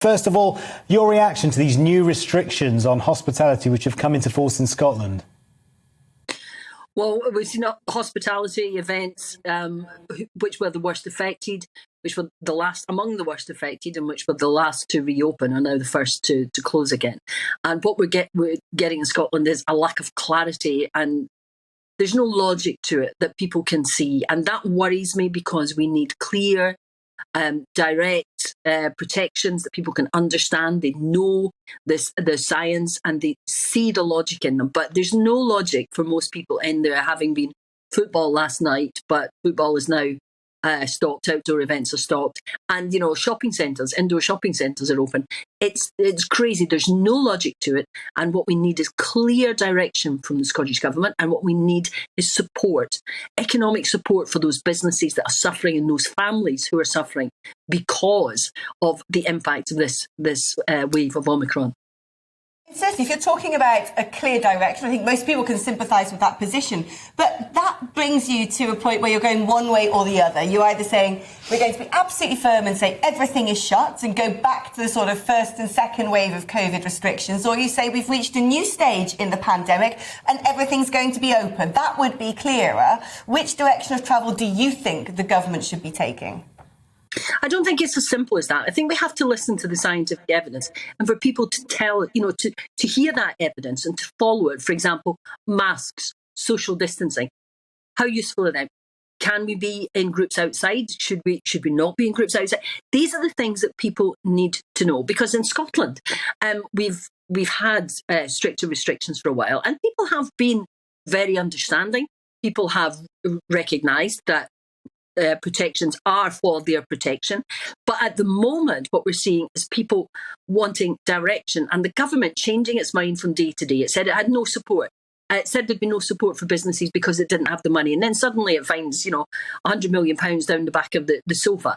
First of all, your reaction to these new restrictions on hospitality which have come into force in Scotland? Well, we've seen hospitality events which were the worst affected, which were the last among the worst affected, and which were the last to reopen, are now the first to close again. And what we're getting in Scotland is a lack of clarity, and there's no logic to it that people can see. And that worries me, because we need clear, direct protections that people can understand. They know the science and they see the logic in them. But there's no logic for most people in there, having been football last night, but football is now stopped, outdoor events are stopped, and shopping centres, indoor shopping centres are open. It's crazy. There's no logic to it, and what we need is clear direction from the Scottish Government, and what we need is support, economic support for those businesses that are suffering and those families who are suffering because of the impact of this wave of Omicron. Certainly, if you're talking about a clear direction, I think most people can sympathise with that position. But that brings you to a point where you're going one way or the other. You're either saying we're going to be absolutely firm and say everything is shut and go back to the sort of first and second wave of COVID restrictions, or you say we've reached a new stage in the pandemic and everything's going to be open. That would be clearer. Which direction of travel do you think the government should be taking? I don't think it's as simple as that. I think we have to listen to the scientific evidence, and for people to to hear that evidence and to follow it. For example, masks, social distancing. How useful are they? Can we be in groups outside? Should we not be in groups outside? These are the things that people need to know, because in Scotland, we've had stricter restrictions for a while, and people have been very understanding. People have recognised that protections are for their protection. But at the moment, what we're seeing is people wanting direction, and the government changing its mind from day to day. It said it had no support. It said there'd be no support for businesses because it didn't have the money. And then suddenly it finds, £100 million down the back of the sofa.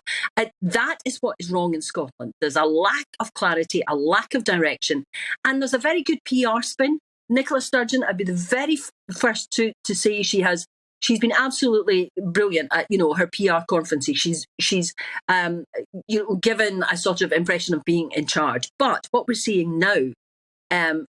That is what is wrong in Scotland. There's a lack of clarity, a lack of direction, and there's a very good PR spin. Nicola Sturgeon, I'd be the very first to say she's been absolutely brilliant at, her PR conferences. She's given a sort of impression of being in charge. But what we're seeing now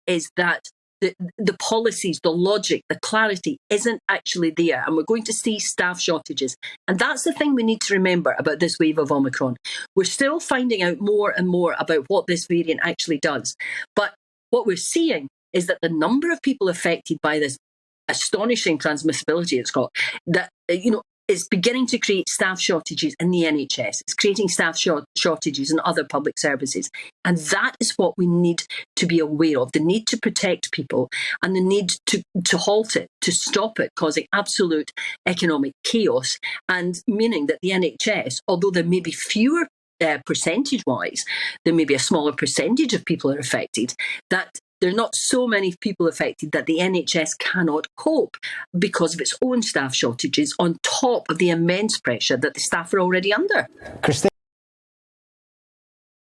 is that the policies, the logic, the clarity isn't actually there. And we're going to see staff shortages. And that's the thing we need to remember about this wave of Omicron. We're still finding out more and more about what this variant actually does. But what we're seeing is that the number of people affected by this astonishing transmissibility it's got, that it's beginning to create staff shortages in the NHS. It's creating staff shortages in other public services, and that is what we need to be aware of: the need to protect people and the need to halt it, to stop it causing absolute economic chaos, and meaning that the NHS, although there may be fewer percentage-wise, there may be a smaller percentage of people are affected, that there are not so many people affected that the NHS cannot cope because of its own staff shortages, on top of the immense pressure that the staff are already under. Christine.